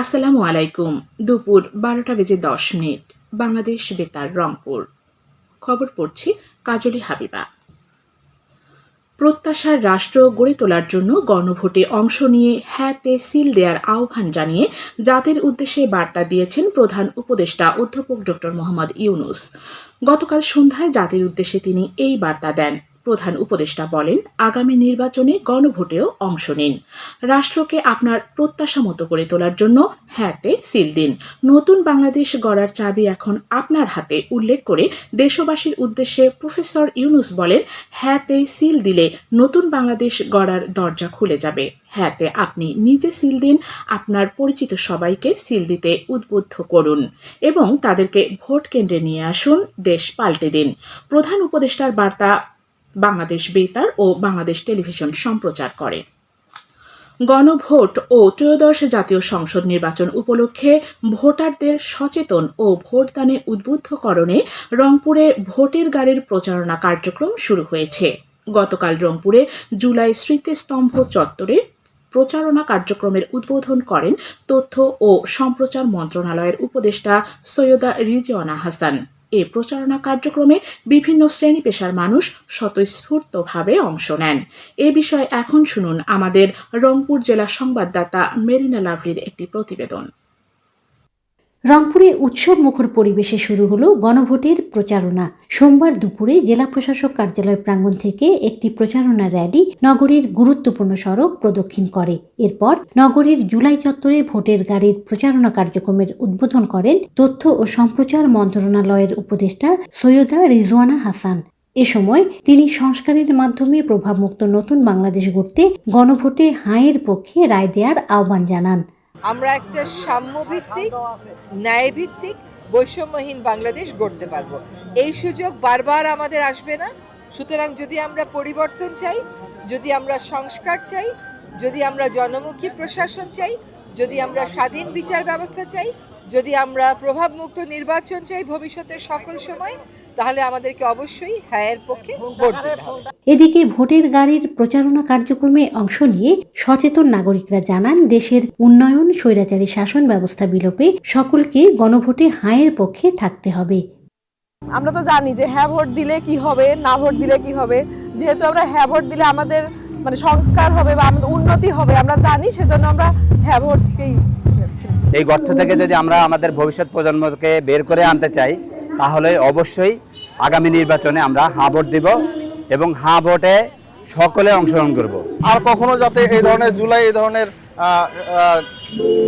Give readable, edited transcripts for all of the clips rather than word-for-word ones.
আসসালামু আলাইকুম। দুপুর 12:10 বাংলাদেশ বেতার রংপুর। খবর পড়ছি কাজলী হাবিবা। প্রত্যাশার রাষ্ট্র গড়ে তোলার জন্য গণভোটে অংশ নিয়ে হ্যাঁতে সিল দেওয়ার আহ্বান জানিয়ে জাতির উদ্দেশ্যে বার্তা দিয়েছেন প্রধান উপদেষ্টা অধ্যাপক ড. মোহাম্মদ ইউনূস। গতকাল সন্ধ্যায় জাতির উদ্দেশ্যে তিনি এই বার্তা দেন। প্রধান উপদেষ্টা বলেন, আগামী নির্বাচনে গণভোটেও অংশ নিন। রাষ্ট্রকে আপনার প্রত্যাশা মতো করে তোলার জন্য হ্যাঁতে সিল দিন। নতুন বাংলাদেশ গড়ার চাবি এখন আপনার হাতে উল্লেখ করে দেশবাসীর উদ্দেশ্যে প্রফেসর ইউনূস বলেন, হ্যাঁতে সিল দিলে নতুন বাংলাদেশ গড়ার দরজা খুলে যাবে। হ্যাঁতে আপনি নিজে সিল দিন, আপনার পরিচিত সবাইকে সিল দিতে উদ্বুদ্ধ করুন এবং তাদেরকে ভোট কেন্দ্রে নিয়ে আসুন, দেশ পাল্টে দিন। প্রধান উপদেষ্টার বার্তা বাংলাদেশ বেতার ও বাংলাদেশ টেলিভিশন সম্প্রচার করে। গণভোট ও ত্রয়োদশ জাতীয় সংসদ নির্বাচন উপলক্ষে ভোটারদের সচেতন ও ভোটদানে উদ্বুদ্ধকরণে রংপুরে ভোটের গাড়ির প্রচারণা কার্যক্রম শুরু হয়েছে। গতকাল রংপুরে জুলাই স্মৃতিস্তম্ভ চত্বরে প্রচারণা কার্যক্রমের উদ্বোধন করেন তথ্য ও সম্প্রচার মন্ত্রণালয়ের উপদেষ্টা সৈয়দা রিজওয়ানা হাসান। এ প্রচারণা কার্যক্রমে বিভিন্ন শ্রেণী পেশার মানুষ স্বতঃস্ফূর্তভাবে অংশ নেন। এ বিষয়ে এখন শুনুন আমাদের রংপুর জেলা সংবাদদাতা মেরিনা লাভলির একটি প্রতিবেদন। রংপুরে উৎসব মুখর পরিবেশে শুরু হলো গণভোটের প্রচারণা। সোমবার দুপুরে জেলা প্রশাসক কার্যালয় প্রাঙ্গণ থেকে একটি প্রচারণা র্যালি নগরীর গুরুত্বপূর্ণ সড়ক প্রদক্ষিণ করে। এরপর নগরীর জুলাই চত্বরে ভোটের গাড়ির প্রচারণা কার্যক্রমের উদ্বোধন করেন তথ্য ও সম্প্রচার মন্ত্রণালয়ের উপদেষ্টা সৈয়দা রিজওয়ানা হাসান। এ সময় তিনি সংস্কারের মাধ্যমে প্রভাবমুক্ত নতুন বাংলাদেশ গড়তে গণভোটে হাঁয়ের পক্ষে রায় দেওয়ার আহ্বান জানান। আমরা একটা সাম্যভিত্তিক, ন্যায়ভিত্তিক, বৈষম্যহীন বাংলাদেশ গড়তে পারবো। এই সুযোগ বারবার আমাদের আসবে না। সুতরাং যদি আমরা পরিবর্তন চাই, যদি আমরা সংস্কার চাই, যদি আমরা জনমুখী প্রশাসন চাই, যদি আমরা স্বাধীন বিচার ব্যবস্থা চাই, যদি আমরা প্রভাবমুক্ত নির্বাচন চাই ভবিষ্যতের সকল সময়, তাহলে আমাদেরকে অবশ্যই হ্যাঁয়ের পক্ষে ভোট দিতে হবে। এদিকে ভোটের গাড়ির প্রচারণা কার্যক্রমে অংশ নিয়ে সচেতন নাগরিকরা জানান, দেশের উন্নয়ন, স্বৈরাচারী শাসন ব্যবস্থা বিলোপে সকলকে গণভোটে হাঁয়ের পক্ষে থাকতে হবে। আমরা তো জানি যে হ্যাঁ ভোট দিলে কি হবে, না ভোট দিলে কি হবে। যেহেতু আমরা হ্যাঁ ভোট দিলে আমাদের সংস্কার হবে বা আমাদের উন্নতি হবে, আমরা জানি, সেজন্য আমরা হ্যাঁ ভোটকেই। এই গর্ত থেকে যদি আমরা আমাদের ভবিষ্যৎ প্রজন্মকে বের করে আনতে চাই, তাহলে অবশ্যই আগামী নির্বাচনে আমরা হ্যাঁ ভোট দিব এবং হ্যাঁ ভোটে সকলে অংশগ্রহণ করব। আর কখনো যাতে এই ধরনের জুলাই, এই ধরনের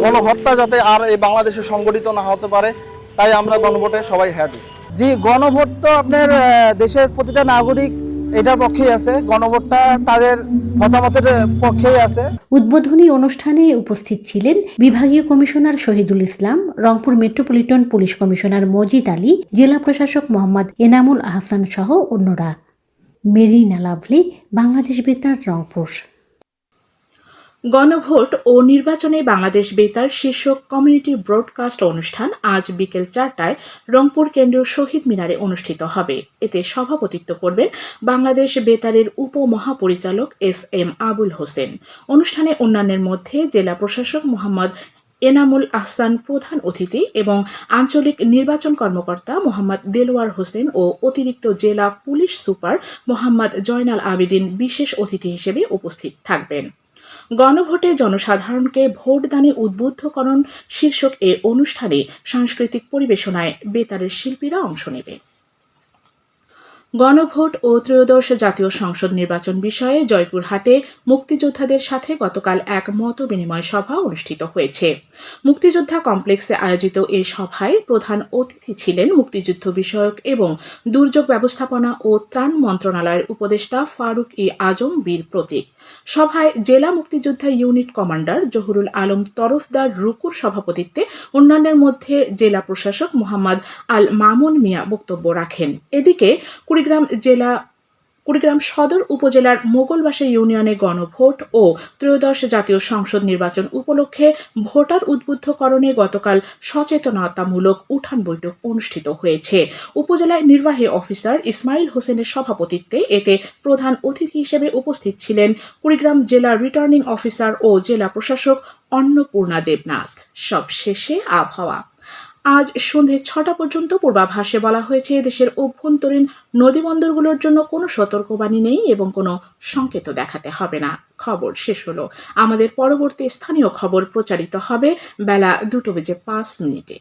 গণহত্যা যাতে আর এই বাংলাদেশে সংগঠিত না হতে পারে, তাই আমরা গণভোটে সবাই হ্যাঁ দিই। জি, গণভোট তো আপনার দেশের প্রতিটা নাগরিক এটার পক্ষেই আছে। গণভোটটা তাদের মতামতের পক্ষেই আছে। উদ্বোধনী অনুষ্ঠানে উপস্থিত ছিলেন বিভাগীয় commissioner Shahidul Islam, Rangpur metropolitan police commissioner Majid Ali, জেলা প্রশাসক মোহাম্মদ এনামুল আহসান সহ অন্যরা। মেরিনা লাভলি, বাংলাদেশ বেতার, রংপুর। গণভোট ও নির্বাচনে বাংলাদেশ বেতার শীর্ষক কমিউনিটি ব্রডকাস্ট অনুষ্ঠান আজ বিকেল 4টায় রংপুর কেন্দ্রীয় শহীদ মিনারে অনুষ্ঠিত হবে। এতে সভাপতিত্ব করবেন বাংলাদেশ বেতারের উপমহাপরিচালক এস.এম. আবুল হোসেন। অনুষ্ঠানে অন্যান্যের মধ্যে জেলা প্রশাসক মোহাম্মদ এনামুল আহসান প্রধান অতিথি এবং আঞ্চলিক নির্বাচন কর্মকর্তা মোহাম্মদ দেলোয়ার হোসেন ও অতিরিক্ত জেলা পুলিশ সুপার মোহাম্মদ জয়নাল আবেদিন বিশেষ অতিথি হিসেবে উপস্থিত থাকবেন। গণভোটে জনসাধারণকে ভোটদানে উদ্বুদ্ধকরণ শীর্ষক এ অনুষ্ঠানে সাংস্কৃতিক পরিবেশনায় বেতারের শিল্পীরা অংশ নেবে। গণভোট ও ত্রয়োদশ জাতীয় সংসদ নির্বাচন বিষয়ে জয়পুরহাটে মুক্তিযোদ্ধাদের সাথে গতকাল এক মত বিনিময় সভা অনুষ্ঠিত হয়েছে। মুক্তিযোদ্ধা কমপ্লেক্সে আয়োজিত এই সভায় প্রধান অতিথি ছিলেন মুক্তিযুদ্ধ বিষয়ক এবং দুর্যোগ ব্যবস্থাপনা ও ত্রাণ মন্ত্রণালয়ের উপদেষ্টা ফারুক ই আজম বীর প্রতীক। সভায় জেলা মুক্তিযোদ্ধা ইউনিট কমান্ডার জহুরুল আলম তরফদার রুকুর সভাপতিত্বে অন্যান্যের মধ্যে জেলা প্রশাসক মোহাম্মদ আল মামুন মিয়া বক্তব্য রাখেন। এদিকে কুড়িগ্রাম সদর উপজেলার মোগলবাসী ইউনিয়নে গণভোট ও ত্রয়োদশ জাতীয় সংসদ নির্বাচন উপলক্ষে ভোটার উদ্বুদ্ধকরণে গতকাল সচেতনতামূলক উঠান বৈঠক অনুষ্ঠিত হয়েছে। উপজেলায় নির্বাহী অফিসার ইসমাইল হোসেনের সভাপতিত্বে এতে প্রধান অতিথি হিসেবে উপস্থিত ছিলেন কুড়িগ্রাম জেলা রিটার্নিং অফিসার ও জেলা প্রশাসক অন্নপূর্ণা দেবনাথ। সব শেষে আবহাওয়া। আজ সন্ধে 6টা পর্যন্ত পূর্বাভাসে বলা হয়েছে দেশের অভ্যন্তরীণ নদীবন্দরগুলোর জন্য কোনো সতর্কবাণী নেই এবং কোনো সংকেত দেখাতে হবে না। খবর শেষ হলো। আমাদের পরবর্তী স্থানীয় খবর প্রচারিত হবে বেলা 2:05।